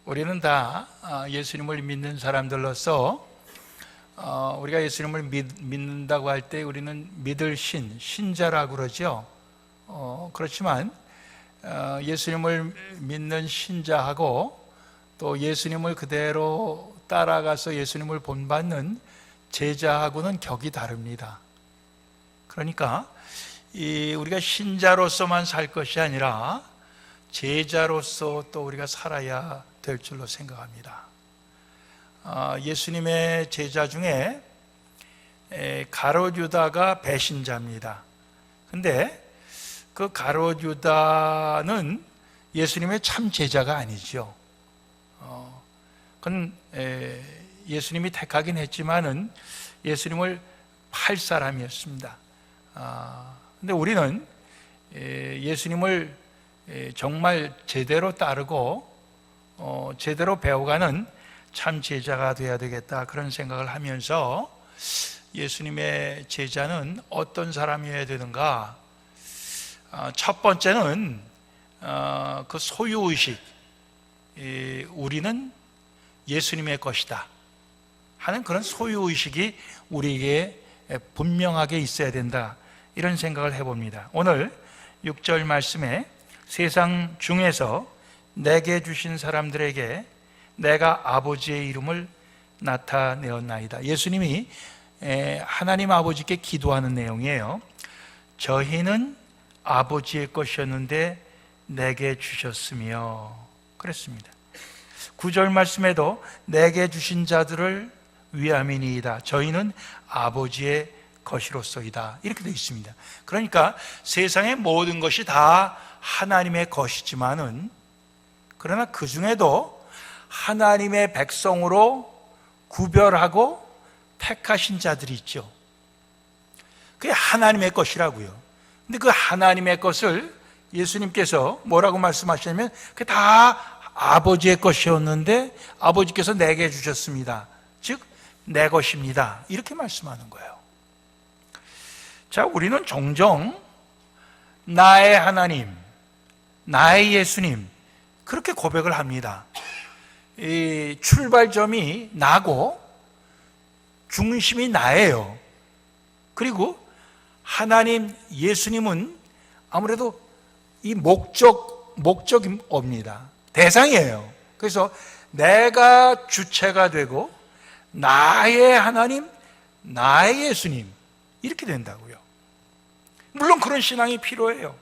우리는 다 예수님을 믿는 사람들로서 우리가 예수님을 믿는다고 할 때 우리는 믿을 신자라고 그러죠. 그렇지만 예수님을 믿는 신자하고 또 예수님을 그대로 따라가서 예수님을 본받는 제자하고는 격이 다릅니다. 그러니까 우리가 신자로서만 살 것이 아니라 제자로서 또 우리가 살아야 될 줄로 생각합니다. 예수님의 제자 중에 가룟 유다가 배신자입니다. 근데 그 가룟 유다는 예수님의 참 제자가 아니죠. 그건 예수님이 택하긴 했지만은 예수님을 팔 사람이었습니다. 근데 우리는 예수님을 정말 제대로 따르고 제대로 배워가는 참 제자가 되어야 되겠다, 그런 생각을 하면서 예수님의 제자는 어떤 사람이어야 되는가? 첫 번째는 그 소유의식, 우리는 예수님의 것이다 하는 그런 소유의식이 우리에게 분명하게 있어야 된다, 이런 생각을 해봅니다. 오늘 6절 말씀에 세상 중에서 내게 주신 사람들에게 내가 아버지의 이름을 나타내었나이다. 예수님이 하나님 아버지께 기도하는 내용이에요. 저희는 아버지의 것이었는데 내게 주셨으며 그랬습니다. 9절 말씀에도 내게 주신 자들을 위함이니이다. 저희는 아버지의 것이로소이다, 이렇게 되어 있습니다. 그러니까 세상의 모든 것이 다 하나님의 것이지만은, 그러나 그 중에도 하나님의 백성으로 구별하고 택하신 자들이 있죠. 그게 하나님의 것이라고요. 근데 그 하나님의 것을 예수님께서 뭐라고 말씀하시냐면 그게 다 아버지의 것이었는데 아버지께서 내게 주셨습니다. 즉 내 것입니다, 이렇게 말씀하는 거예요. 자, 우리는 종종 나의 하나님, 나의 예수님, 그렇게 고백을 합니다. 이 출발점이 나고 중심이 나예요. 그리고 하나님, 예수님은 아무래도 이 목적입니다. 대상이에요. 그래서 내가 주체가 되고 나의 하나님, 나의 예수님, 이렇게 된다고요. 물론 그런 신앙이 필요해요.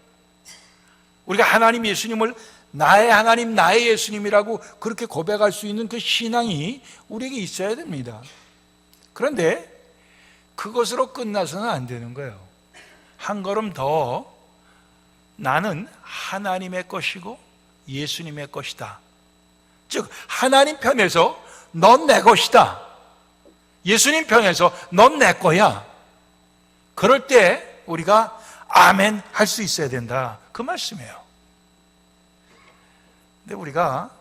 우리가 하나님, 예수님을 나의 하나님, 나의 예수님이라고 그렇게 고백할 수 있는 그 신앙이 우리에게 있어야 됩니다. 그런데 그것으로 끝나서는 안 되는 거예요. 한 걸음 더 나는 하나님의 것이고 예수님의 것이다. 즉 하나님 편에서 넌 내 것이다, 예수님 편에서 넌 내 거야. 그럴 때 우리가 아멘 할 수 있어야 된다, 그 말씀이에요. 근데 우리가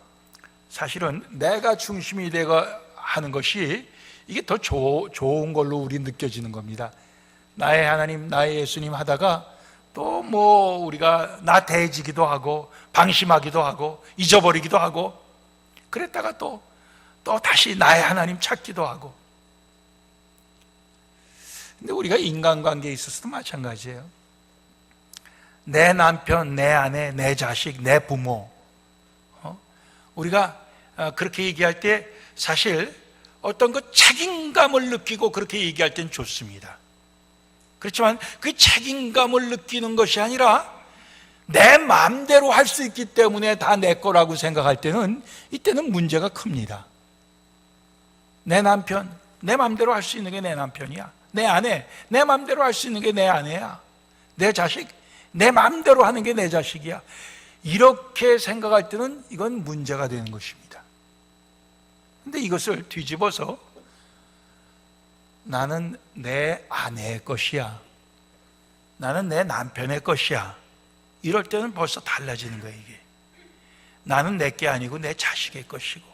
사실은 내가 중심이 되고 하는 것이 이게 더 좋은 걸로 우리 느껴지는 겁니다. 나의 하나님, 나의 예수님 하다가 또 뭐 우리가 나태해지기도 하고 방심하기도 하고 잊어버리기도 하고 그랬다가 또 다시 나의 하나님 찾기도 하고. 근데 우리가 인간관계에 있어서도 마찬가지예요. 내 남편, 내 아내, 내 자식, 내 부모, 우리가 그렇게 얘기할 때 사실 어떤 그 책임감을 느끼고 그렇게 얘기할 땐 좋습니다. 그렇지만 그 책임감을 느끼는 것이 아니라 내 마음대로 할 수 있기 때문에 다 내 거라고 생각할 때는, 이때는 문제가 큽니다. 내 남편, 내 마음대로 할 수 있는 게 내 남편이야. 내 아내, 내 마음대로 할 수 있는 게 내 아내야. 내 자식, 내 마음대로 하는 게 내 자식이야. 이렇게 생각할 때는 이건 문제가 되는 것입니다. 근데 이것을 뒤집어서 나는 내 아내의 것이야, 나는 내 남편의 것이야, 이럴 때는 벌써 달라지는 거예요. 이게 나는 내 게 아니고 내 자식의 것이고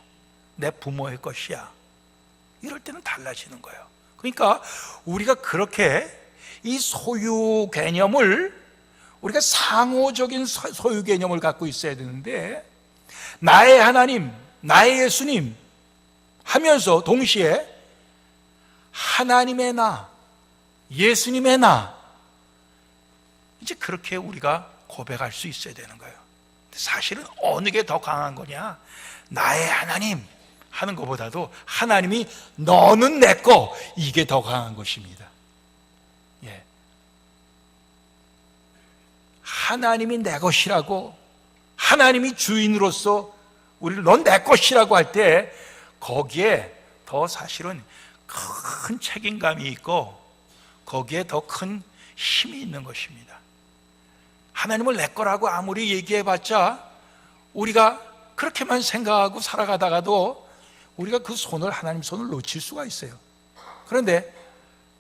내 부모의 것이야, 이럴 때는 달라지는 거예요. 그러니까 우리가 그렇게 이 소유 개념을, 우리가 상호적인 소유 개념을 갖고 있어야 되는데, 나의 하나님, 나의 예수님 하면서 동시에 하나님의 나, 예수님의 나, 이제 그렇게 우리가 고백할 수 있어야 되는 거예요. 사실은 어느 게 더 강한 거냐? 나의 하나님 하는 것보다도 하나님이 너는 내 거, 이게 더 강한 것입니다. 예. 하나님이 내 것이라고, 하나님이 주인으로서 우리를 넌 내 것이라고 할 때 거기에 더 사실은 큰 책임감이 있고 거기에 더 큰 힘이 있는 것입니다. 하나님을 내 거라고 아무리 얘기해봤자 우리가 그렇게만 생각하고 살아가다가도 우리가 그 손을, 하나님 손을 놓칠 수가 있어요. 그런데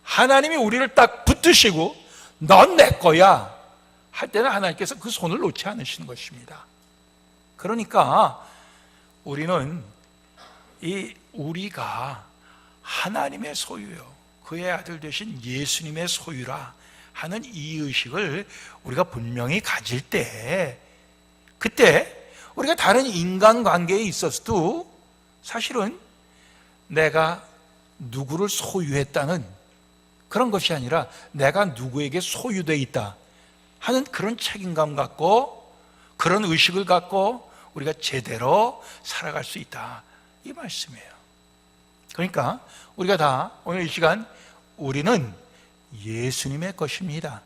하나님이 우리를 딱 붙드시고 넌 내 거야 할 때는 하나님께서 그 손을 놓지 않으시는 것입니다. 그러니까 우리는 우리가 하나님의 소유요, 그의 아들 되신 예수님의 소유라 하는 이 의식을 우리가 분명히 가질 때, 그때 우리가 다른 인간관계에 있어서도 사실은 내가 누구를 소유했다는 그런 것이 아니라 내가 누구에게 소유되어 있다 하는 그런 책임감 갖고, 그런 의식을 갖고 우리가 제대로 살아갈 수 있다, 이 말씀이에요. 그러니까 우리가 다 오늘 이 시간 우리는 예수님의 것입니다.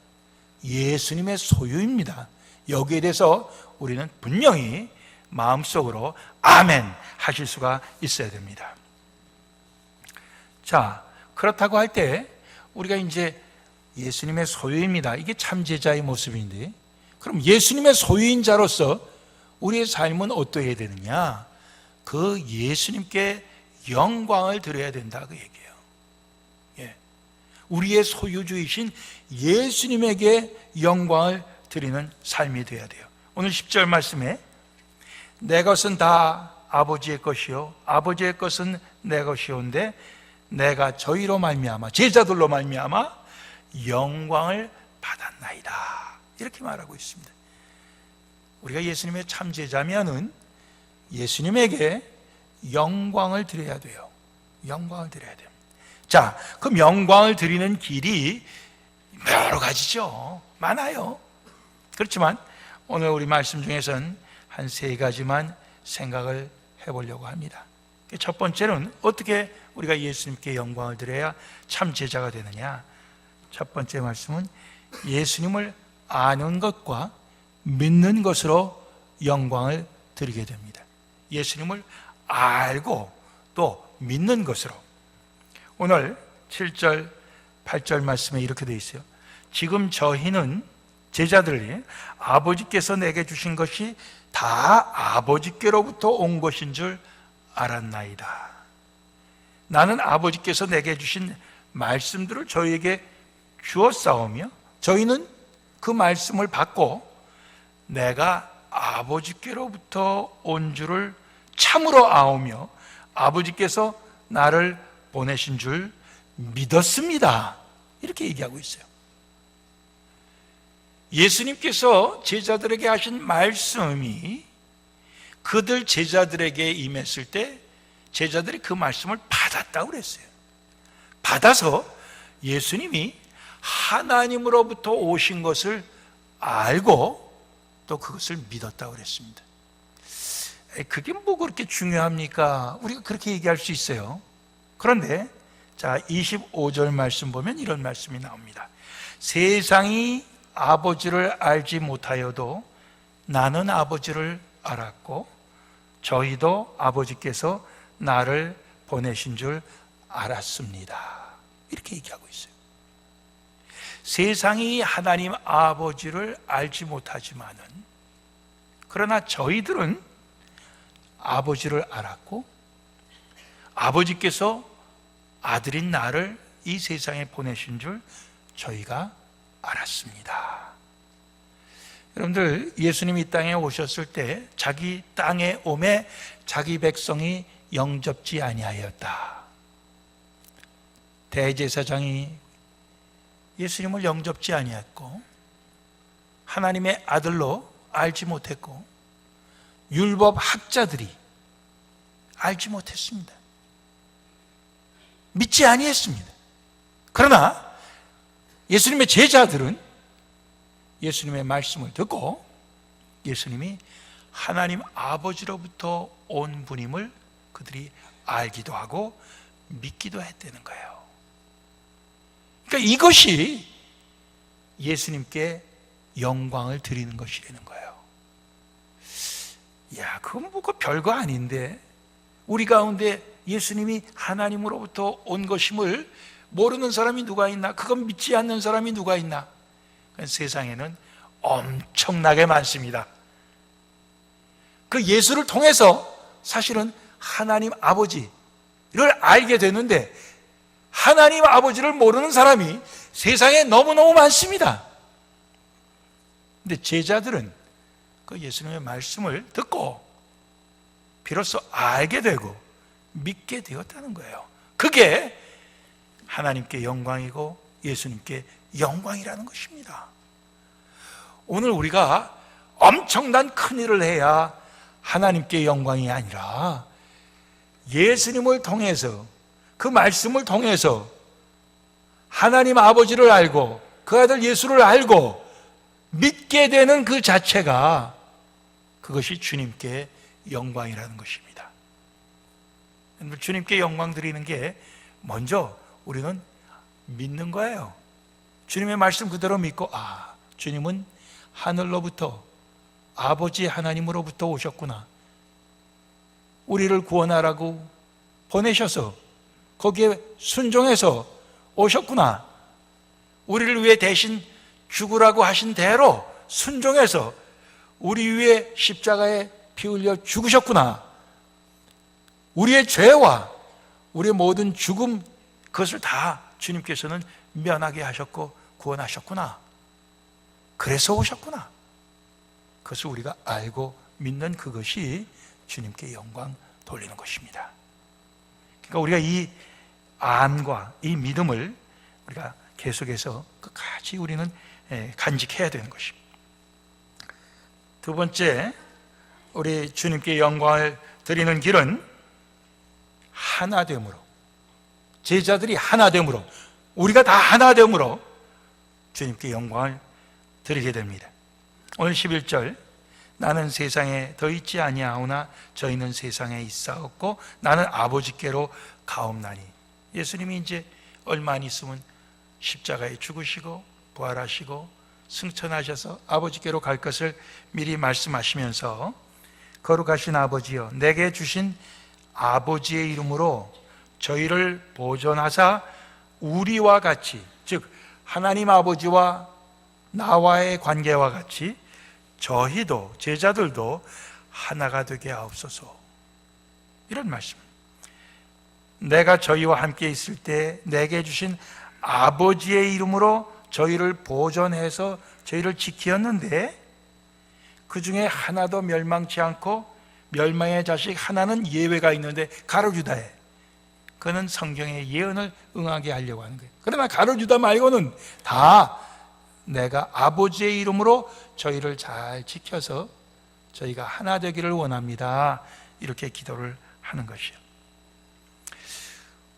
예수님의 소유입니다. 여기에 대해서 우리는 분명히 마음속으로 아멘 하실 수가 있어야 됩니다. 자, 그렇다고 할 때 우리가 이제 예수님의 소유입니다. 이게 참 제자의 모습인데, 그럼 예수님의 소유인 자로서 우리의 삶은 어떠해야 되느냐? 그 예수님께 영광을 드려야 된다, 그 얘기예요. 예. 우리의 소유주이신 예수님에게 영광을 드리는 삶이 되어야 돼요. 오늘 10절 말씀에 내 것은 다 아버지의 것이요 아버지의 것은 내 것이온데 내가 저희로 말미암아, 제자들로 말미암아 영광을 받았나이다, 이렇게 말하고 있습니다. 우리가 예수님의 참 제자면은 예수님에게 영광을 드려야 돼요. 영광을 드려야 돼요. 자, 그럼 영광을 드리는 길이 여러 가지죠. 많아요. 그렇지만 오늘 우리 말씀 중에서는 한 3가지만 생각을 해보려고 합니다. 첫 번째는 어떻게 우리가 예수님께 영광을 드려야 참 제자가 되느냐? 첫 번째 말씀은 예수님을 아는 것과 믿는 것으로 영광을 드리게 됩니다. 예수님을 알고 또 믿는 것으로. 오늘 7절 8절 말씀에 이렇게 되어 있어요. 지금 저희는, 제자들이, 아버지께서 내게 주신 것이 다 아버지께로부터 온 것인 줄 알았나이다. 나는 아버지께서 내게 주신 말씀들을 저희에게 주었사오며 저희는 그 말씀을 받고 내가 아버지께로부터 온 줄을 참으로 아오며 아버지께서 나를 보내신 줄 믿었습니다, 이렇게 얘기하고 있어요. 예수님께서 제자들에게 하신 말씀이 그들 제자들에게 임했을 때 제자들이 그 말씀을 받았다고 그랬어요. 받아서 예수님이 하나님으로부터 오신 것을 알고 또 그것을 믿었다고 그랬습니다. 그게 뭐 그렇게 중요합니까? 우리가 그렇게 얘기할 수 있어요. 그런데 자, 25절 말씀 보면 이런 말씀이 나옵니다. 세상이 아버지를 알지 못하여도 나는 아버지를 알았고 저희도 아버지께서 나를 보내신 줄 알았습니다, 이렇게 얘기하고 있어요. 세상이 하나님 아버지를 알지 못하지만은 그러나 저희들은 아버지를 알았고 아버지께서 아들인 나를 이 세상에 보내신 줄 저희가 알았습니다. 여러분들, 예수님이 이 땅에 오셨을 때 자기 땅에 오매 자기 백성이 영접지 아니하였다. 대제사장이 예수님을 영접지 아니했고 하나님의 아들로 알지 못했고 율법 학자들이 알지 못했습니다. 믿지 아니했습니다. 그러나 예수님의 제자들은 예수님의 말씀을 듣고 예수님이 하나님 아버지로부터 온 분임을 그들이 알기도 하고 믿기도 했다는 거예요. 그러니까 이것이 예수님께 영광을 드리는 것이라는 거예요. 야, 그건 뭐 별거 아닌데 우리 가운데 예수님이 하나님으로부터 온 것임을 모르는 사람이 누가 있나? 그건 믿지 않는 사람이 누가 있나? 세상에는 엄청나게 많습니다. 그 예수를 통해서 사실은 하나님 아버지를 알게 되는데 하나님 아버지를 모르는 사람이 세상에 너무너무 많습니다. 근데 제자들은 그 예수님의 말씀을 듣고 비로소 알게 되고 믿게 되었다는 거예요. 그게 하나님께 영광이고 예수님께 영광이라는 것입니다. 오늘 우리가 엄청난 큰일을 해야 하나님께 영광이 아니라 예수님을 통해서 그 말씀을 통해서 하나님 아버지를 알고 그 아들 예수를 알고 믿게 되는 그 자체가 그것이 주님께 영광이라는 것입니다. 주님께 영광 드리는 게 먼저 우리는 믿는 거예요. 주님의 말씀 그대로 믿고 주님은 하늘로부터 아버지 하나님으로부터 오셨구나. 우리를 구원하라고 보내셔서 거기에 순종해서 오셨구나. 우리를 위해 대신 죽으라고 하신 대로 순종해서 우리 위해 십자가에 피 흘려 죽으셨구나. 우리의 죄와 우리의 모든 죽음 그것을 다 주님께서는 면하게 하셨고 구원하셨구나. 그래서 오셨구나. 그것을 우리가 알고 믿는 그것이 주님께 영광 돌리는 것입니다. 그러니까 우리가 이 안과 이 믿음을 우리가 계속해서 끝까지 우리는 간직해야 되는 것입니다. 두 번째, 우리 주님께 영광을 드리는 길은 하나됨으로, 제자들이 하나됨으로, 우리가 다 하나됨으로 주님께 영광을 드리게 됩니다. 오늘 11절, 나는 세상에 더 있지 아니하오나 저희는 세상에 있사옵고 나는 아버지께로 가옵나니. 예수님이 이제 얼마 안 있으면 십자가에 죽으시고 부활하시고 승천하셔서 아버지께로 갈 것을 미리 말씀하시면서 거룩하신 아버지여, 내게 주신 아버지의 이름으로 저희를 보존하사 우리와 같이, 즉 하나님 아버지와 나와의 관계와 같이 저희도, 제자들도 하나가 되게 하옵소서. 이런 말씀. 내가 저희와 함께 있을 때 내게 주신 아버지의 이름으로 저희를 보존해서 저희를 지키었는데 그 중에 하나도 멸망치 않고 멸망의 자식 하나는 예외가 있는데 가룟유다에, 그는 성경의 예언을 응하게 하려고 하는 거예요. 그러나 가룟유다 말고는 다 내가 아버지의 이름으로 저희를 잘 지켜서 저희가 하나 되기를 원합니다. 이렇게 기도를 하는 것이요.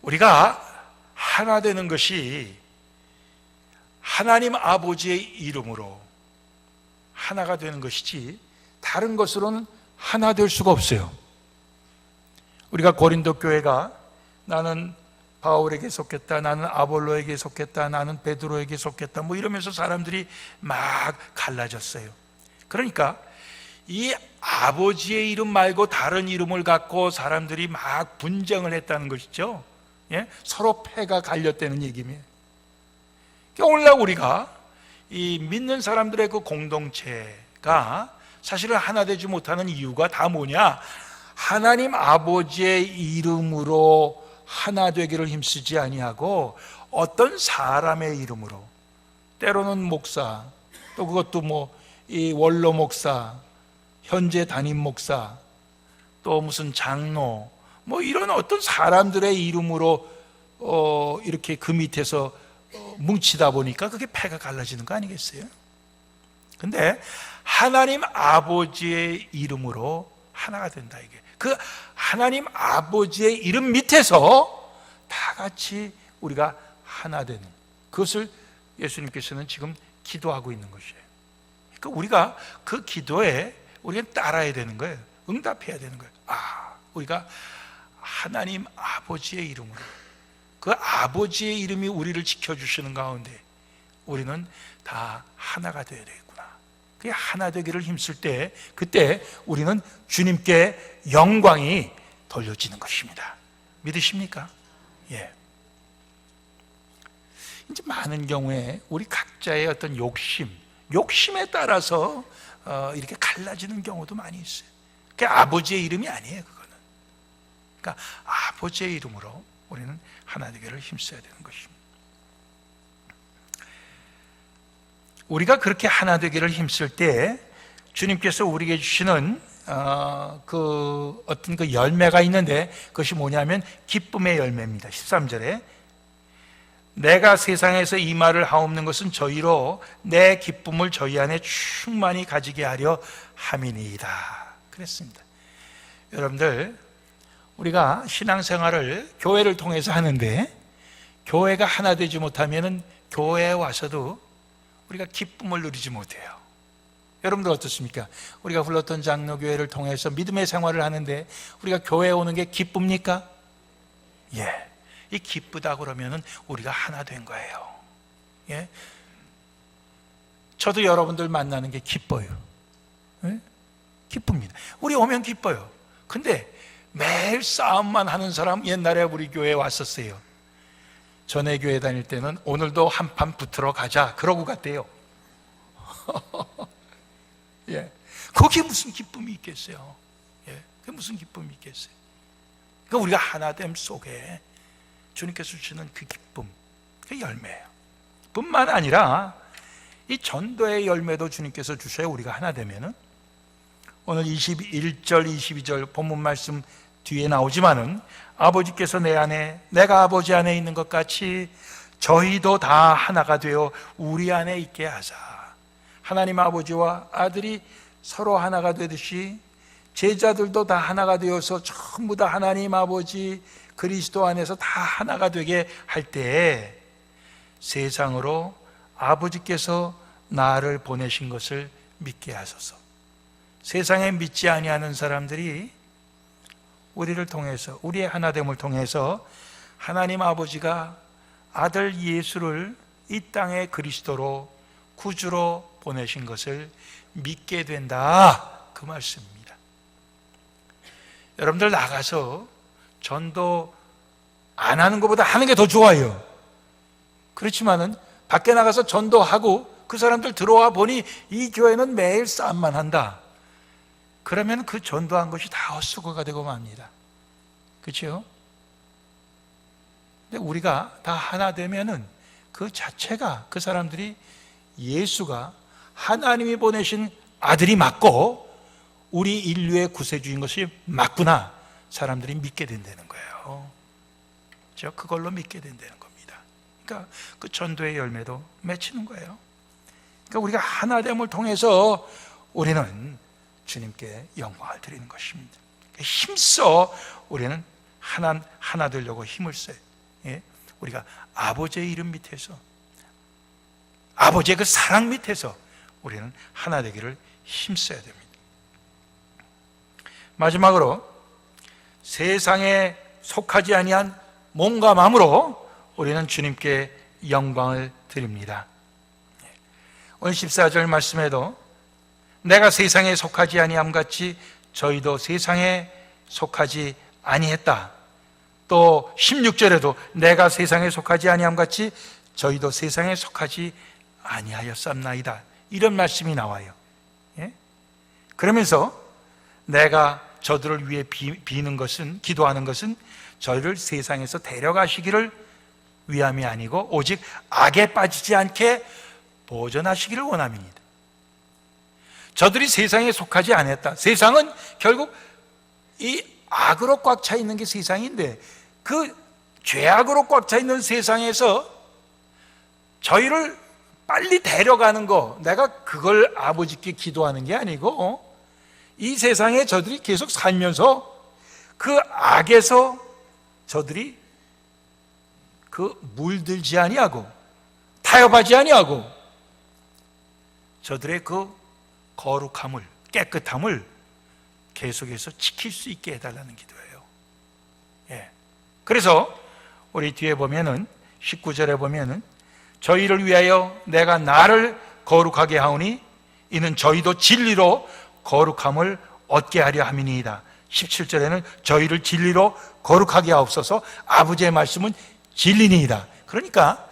우리가 하나 되는 것이 하나님 아버지의 이름으로 하나가 되는 것이지 다른 것으로는 하나 될 수가 없어요. 우리가 고린도 교회가 나는 바울에게 속했다, 나는 아볼로에게 속했다, 나는 베드로에게 속했다, 뭐 이러면서 사람들이 막 갈라졌어요. 그러니까 이 아버지의 이름 말고 다른 이름을 갖고 사람들이 막 분쟁을 했다는 것이죠. 예? 서로 패가 갈렸다는 얘기입니다. 그러니까 오늘날 우리가 이 믿는 사람들의 그 공동체가 사실은 하나 되지 못하는 이유가 다 뭐냐? 하나님 아버지의 이름으로 하나 되기를 힘쓰지 아니하고 어떤 사람의 이름으로, 때로는 목사, 또 그것도 뭐 이 원로 목사, 현재 담임 목사, 또 무슨 장로, 뭐 이런 어떤 사람들의 이름으로 이렇게 그 밑에서 뭉치다 보니까 그게 패가 갈라지는 거 아니겠어요? 근데 하나님 아버지의 이름으로 하나가 된다, 이게. 그 하나님 아버지의 이름 밑에서 다 같이 우리가 하나 되는, 그것을 예수님께서는 지금 기도하고 있는 것이에요. 그러니까 우리가 그 기도에 우리가 따라야 되는 거예요. 응답해야 되는 거예요. 우리가 하나님 아버지의 이름으로, 그 아버지의 이름이 우리를 지켜주시는 가운데 우리는 다 하나가 되어야 되겠구나. 그게 하나 되기를 힘쓸 때, 그때 우리는 주님께 영광이 돌려지는 것입니다. 믿으십니까? 예. 이제 많은 경우에 우리 각자의 어떤 욕심에 따라서 이렇게 갈라지는 경우도 많이 있어요. 그게 아버지의 이름이 아니에요, 그거는. 그러니까 아버지의 이름으로 우리는 하나 되기를 힘써야 되는 것입니다. 우리가 그렇게 하나 되기를 힘쓸 때 주님께서 우리에게 주시는 그 어떤 그 열매가 있는데, 그것이 뭐냐면 기쁨의 열매입니다. 13절에 내가 세상에서 이 말을 하옵는 것은 저희로 내 기쁨을 저희 안에 충만히 가지게 하려 함이니이다 그랬습니다. 여러분들, 우리가 신앙생활을 교회를 통해서 하는데 교회가 하나 되지 못하면 교회에 와서도 우리가 기쁨을 누리지 못해요. 여러분들 어떻습니까? 우리가 불렀던 장로교회를 통해서 믿음의 생활을 하는데 우리가 교회에 오는 게 기쁩니까? 예. 이 기쁘다 그러면은 우리가 하나 된 거예요. 예? 저도 여러분들 만나는 게 기뻐요. 예? 기쁩니다. 우리 오면 기뻐요. 근데 매일 싸움만 하는 사람, 옛날에 우리 교회에 왔었어요. 전에 교회 다닐 때는 오늘도 한판 붙으러 가자 그러고 갔대요. 예. 거기에 무슨 기쁨이 있겠어요? 예. 그게 무슨 기쁨이 있겠어요? 그러니까 우리가 하나됨 속에 주님께서 주시는 그 기쁨, 그 열매예요. 뿐만 아니라 이 전도의 열매도 주님께서 주셔야 우리가 하나 되면은, 오늘 21절, 22절 본문 말씀 뒤에 나오지만은 아버지께서 내 안에, 내가 아버지 안에 있는 것 같이 저희도 다 하나가 되어 우리 안에 있게 하사. 하나님 아버지와 아들이 서로 하나가 되듯이 제자들도 다 하나가 되어서 전부 다 하나님 아버지 그리스도 안에서 다 하나가 되게 할 때 세상으로 아버지께서 나를 보내신 것을 믿게 하소서. 세상에 믿지 아니하는 사람들이 우리를 통해서, 우리의 하나됨을 통해서 하나님 아버지가 아들 예수를 이 땅에 그리스도로 구주로 보내신 것을 믿게 된다, 그 말씀입니다. 여러분들 나가서 전도 안 하는 것보다 하는 게 더 좋아요. 그렇지만은 밖에 나가서 전도하고 그 사람들 들어와 보니 이 교회는 매일 싸움만 한다, 그러면 그 전도한 것이 다 헛수고가 되고 맙니다. 그렇죠? 근데 우리가 다 하나 되면은 그 자체가, 그 사람들이 예수가 하나님이 보내신 아들이 맞고 우리 인류의 구세주인 것이 맞구나, 사람들이 믿게 된다는 거예요. 저 그걸로 믿게 된다는 겁니다. 그러니까 그 전도의 열매도 맺히는 거예요. 그러니까 우리가 하나됨을 통해서 우리는 주님께 영광을 드리는 것입니다. 힘써 우리는 하나 되려고 힘을 써요. 예? 우리가 아버지의 이름 밑에서, 아버지의 그 사랑 밑에서 우리는 하나 되기를 힘써야 됩니다. 마지막으로 세상에 속하지 아니한 몸과 마음으로 우리는 주님께 영광을 드립니다. 오늘 14절 말씀에도 내가 세상에 속하지 아니함 같이 저희도 세상에 속하지 아니했다. 또 16절에도 내가 세상에 속하지 아니함 같이 저희도 세상에 속하지 아니하였삼나이다, 이런 말씀이 나와요. 예? 그러면서 내가 저들을 위해 비는 것은, 기도하는 것은 저희를 세상에서 데려가시기를 위함이 아니고 오직 악에 빠지지 않게 보존하시기를 원함입니다. 저들이 세상에 속하지 않았다. 세상은 결국 이 악으로 꽉 차 있는 게 세상인데, 그 죄악으로 꽉 차 있는 세상에서 저희를 빨리 데려가는 거, 내가 그걸 아버지께 기도하는 게 아니고 이 세상에 저들이 계속 살면서 그 악에서 저들이 물들지 아니하고 타협하지 아니하고 저들의 거룩함을, 깨끗함을 계속해서 지킬 수 있게 해달라는 기도예요. 예. 그래서 우리 뒤에 보면은 19절에 보면은 저희를 위하여 내가 나를 거룩하게 하오니 이는 저희도 진리로 거룩함을 얻게 하려 함이니이다. 17절에는 저희를 진리로 거룩하게 하옵소서. 아버지의 말씀은 진리니이다. 그러니까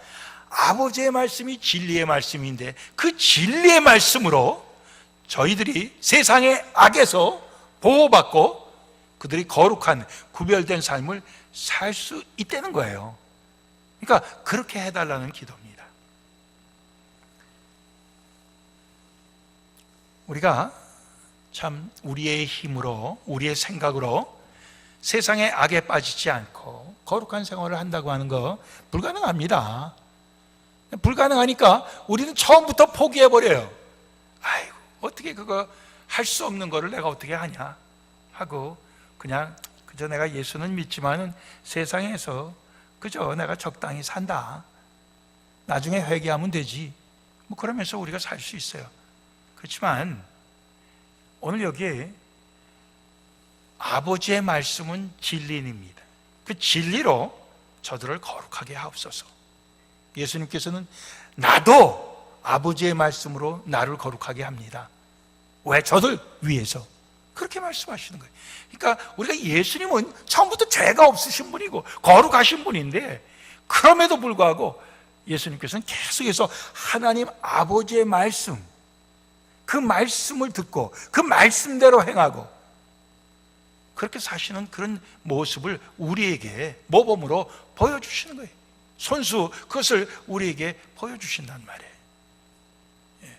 아버지의 말씀이 진리의 말씀인데 그 진리의 말씀으로 저희들이 세상의 악에서 보호받고 그들이 거룩한 구별된 삶을 살 수 있다는 거예요. 그러니까 그렇게 해달라는 기도입니다. 우리가 참 우리의 힘으로, 우리의 생각으로 세상의 악에 빠지지 않고 거룩한 생활을 한다고 하는 거 불가능합니다. 불가능하니까 우리는 처음부터 포기해버려요. 아이고, 어떻게 그거 할 수 없는 거를 내가 어떻게 하냐 하고 그냥 그저 내가 예수는 믿지만은 세상에서 그저 내가 적당히 산다. 나중에 회개하면 되지. 뭐 그러면서 우리가 살 수 있어요. 그렇지만 오늘 여기에 아버지의 말씀은 진리입니다. 그 진리로 저들을 거룩하게 하옵소서. 예수님께서는 나도 아버지의 말씀으로 나를 거룩하게 합니다. 왜? 저들 위해서. 그렇게 말씀하시는 거예요. 그러니까 우리가 예수님은 처음부터 죄가 없으신 분이고 거룩하신 분인데 그럼에도 불구하고 예수님께서는 계속해서 하나님 아버지의 말씀, 그 말씀을 듣고 그 말씀대로 행하고 그렇게 사시는 그런 모습을 우리에게 모범으로 보여주시는 거예요. 손수 그것을 우리에게 보여주신단 말이에요. 예.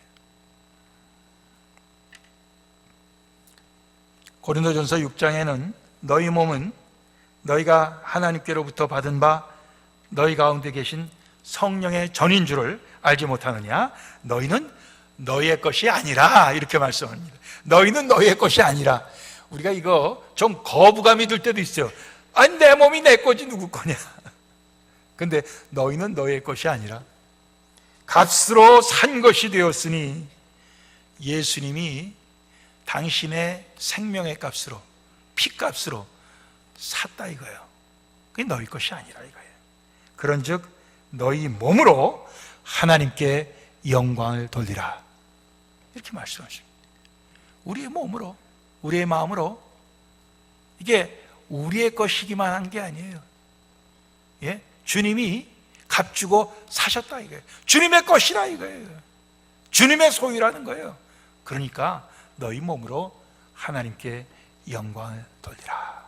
고린도전서 6장에는 너희 몸은 너희가 하나님께로부터 받은 바 너희 가운데 계신 성령의 전인 줄을 알지 못하느냐? 너희는 너희의 것이 아니라, 이렇게 말씀합니다. 너희는 너희의 것이 아니라. 우리가 이거 좀 거부감이 들 때도 있어요. 아니, 내 몸이 내 거지 누구 거냐? 근데 너희는 너희의 것이 아니라 값으로 산 것이 되었으니, 예수님이 당신의 생명의 값으로, 피값으로 샀다 이거예요. 그게 너희 것이 아니라 이거예요. 그런즉 너희 몸으로 하나님께 영광을 돌리라, 이렇게 말씀하십니다. 우리의 몸으로, 우리의 마음으로. 이게 우리의 것이기만 한 게 아니에요. 예? 주님이 값주고 사셨다 이거예요. 주님의 것이라 이거예요. 주님의 소유라는 거예요. 그러니까 너희 몸으로 하나님께 영광을 돌리라,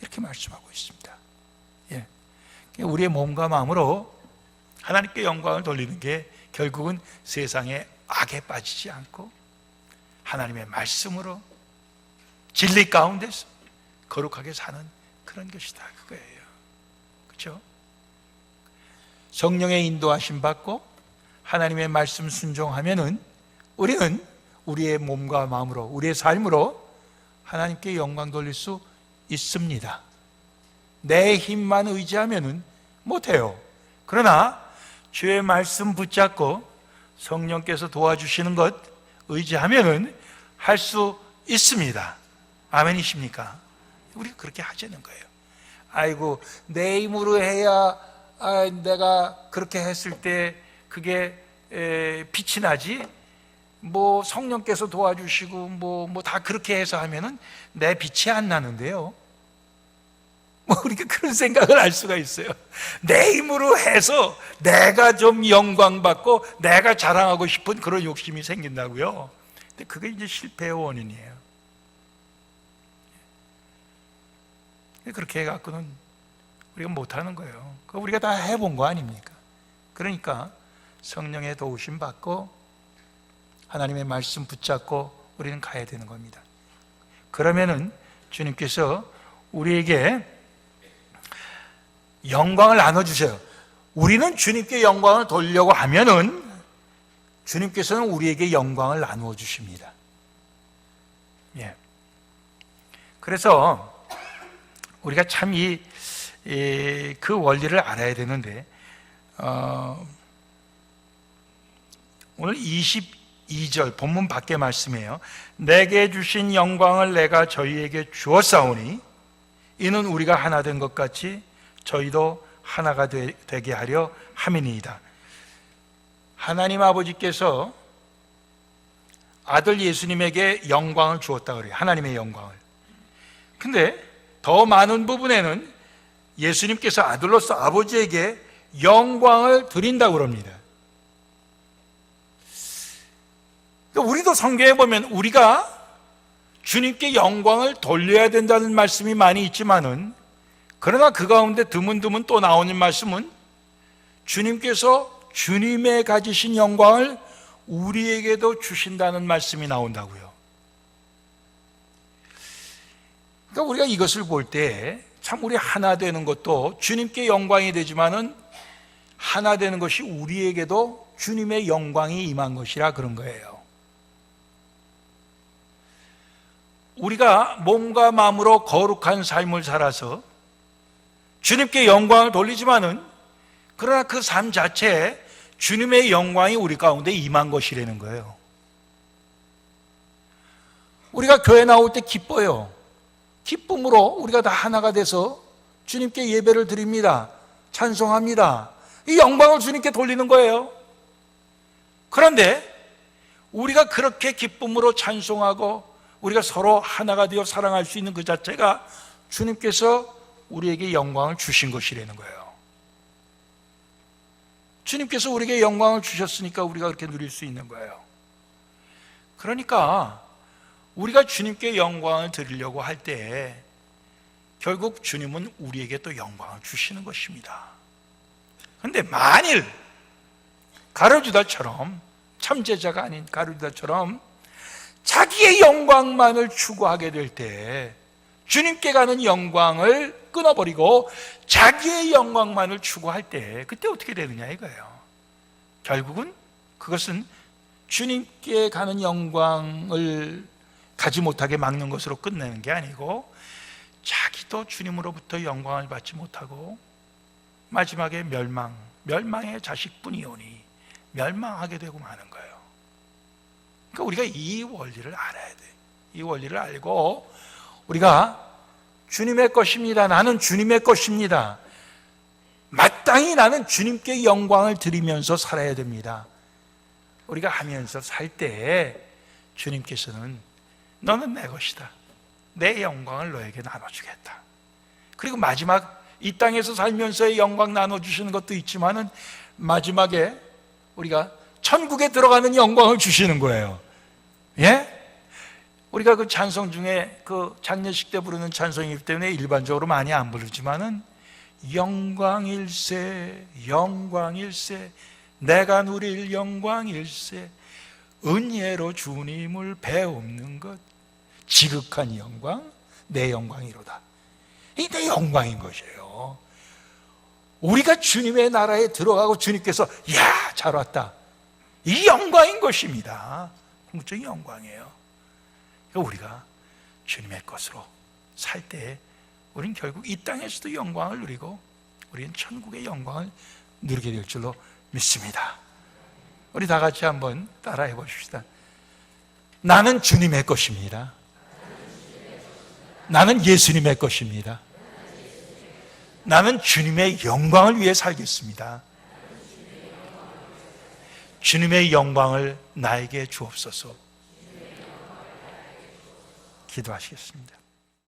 이렇게 말씀하고 있습니다. 예. 우리의 몸과 마음으로 하나님께 영광을 돌리는 게 결국은 세상의 악에 빠지지 않고 하나님의 말씀으로 진리 가운데서 거룩하게 사는 그런 것이다 그거예요. 그렇죠? 성령의 인도하심 받고 하나님의 말씀 순종하면은 우리는 우리의 몸과 마음으로, 우리의 삶으로 하나님께 영광 돌릴 수 있습니다. 내 힘만 의지하면은 못해요. 그러나 주의 말씀 붙잡고 성령께서 도와주시는 것 의지하면은 할 수 있습니다. 아멘이십니까? 우리가 그렇게 하자는 거예요. 아이고, 내 힘으로 해야 내가 그렇게 했을 때 그게 빛이 나지, 뭐 성령께서 도와주시고 뭐 다 그렇게 해서 하면은 내 빛이 안 나는데요. 뭐 우리가 그런 생각을 할 수가 있어요. 내 힘으로 해서 내가 좀 영광 받고 내가 자랑하고 싶은 그런 욕심이 생긴다고요. 근데 그게 이제 실패의 원인이에요. 그렇게 해갖고는 우리가 못하는 거예요. 그거 우리가 다 해본 거 아닙니까? 그러니까 성령의 도우심 받고 하나님의 말씀 붙잡고 우리는 가야 되는 겁니다. 그러면은 주님께서 우리에게 영광을 나눠주세요. 우리는 주님께 영광을 돌려고 하면은 주님께서는 우리에게 영광을 나누어 주십니다. 예. 그래서 우리가 참 그 원리를 알아야 되는데, 오늘 22절 본문 밖의 말씀이에요. 내게 주신 영광을 내가 저희에게 주었사오니 이는 우리가 하나 된 것 같이 저희도 하나가 되게 하려 함이니이다. 하나님 아버지께서 아들 예수님에게 영광을 주었다 그래요. 하나님의 영광을. 근데 더 많은 부분에는 예수님께서 아들로서 아버지에게 영광을 드린다고 그럽니다. 우리도 성경에 보면 우리가 주님께 영광을 돌려야 된다는 말씀이 많이 있지만은, 그러나 그 가운데 드문드문 또 나오는 말씀은 주님께서 주님의 가지신 영광을 우리에게도 주신다는 말씀이 나온다고요. 그러니까 우리가 이것을 볼 때 참 우리 하나 되는 것도 주님께 영광이 되지만은 하나 되는 것이 우리에게도 주님의 영광이 임한 것이라 그런 거예요. 우리가 몸과 마음으로 거룩한 삶을 살아서 주님께 영광을 돌리지만은, 그러나 그 삶 자체에 주님의 영광이 우리 가운데 임한 것이라는 거예요. 우리가 교회 나올 때 기뻐요. 기쁨으로 우리가 다 하나가 돼서 주님께 예배를 드립니다. 찬송합니다. 이 영광을 주님께 돌리는 거예요. 그런데 우리가 그렇게 기쁨으로 찬송하고 우리가 서로 하나가 되어 사랑할 수 있는 그 자체가 주님께서 우리에게 영광을 주신 것이라는 거예요. 주님께서 우리에게 영광을 주셨으니까 우리가 그렇게 누릴 수 있는 거예요. 그러니까 우리가 주님께 영광을 드리려고 할 때 결국 주님은 우리에게 또 영광을 주시는 것입니다. 그런데 만일 가룟유다처럼, 참제자가 아닌 가룟유다처럼 자기의 영광만을 추구하게 될 때, 주님께 가는 영광을 끊어버리고 자기의 영광만을 추구할 때, 그때 어떻게 되느냐 이거예요. 결국은 그것은 주님께 가는 영광을 가지 못하게 막는 것으로 끝내는 게 아니고, 자기도 주님으로부터 영광을 받지 못하고 마지막에 멸망의 자식뿐이오니 멸망하게 되고 마는 거예요. 그러니까 우리가 이 원리를 알아야 돼. 이 원리를 알고 우리가 주님의 것입니다, 나는 주님의 것입니다, 마땅히 나는 주님께 영광을 드리면서 살아야 됩니다. 우리가 하면서 살 때 주님께서는 너는 내 것이다, 내 영광을 너에게 나눠주겠다. 그리고 마지막 이 땅에서 살면서의 영광 나눠주시는 것도 있지만은 마지막에 우리가 천국에 들어가는 영광을 주시는 거예요. 예? 우리가 그 찬송 중에 그 장례식 때 부르는 찬송이기 때문에 일반적으로 많이 안 부르지만은 영광일세 영광일세 내가 누릴 영광일세 은혜로 주님을 배우는 것 지극한 영광 내 영광이로다. 이 내 영광인 것이에요. 우리가 주님의 나라에 들어가고 주님께서 야, 잘 왔다, 이 영광인 것입니다. 궁극적인 영광이에요. 그러니까 우리가 주님의 것으로 살 때 우리는 결국 이 땅에서도 영광을 누리고 우리는 천국의 영광을 누리게 될 줄로 믿습니다. 우리 다 같이 한번 따라해 보십시다. 나는 주님의 것입니다. 나는 예수님의 것입니다. 나는 주님의 영광을 위해 살겠습니다. 주님의 영광을 나에게 주옵소서. 기도하시겠습니다.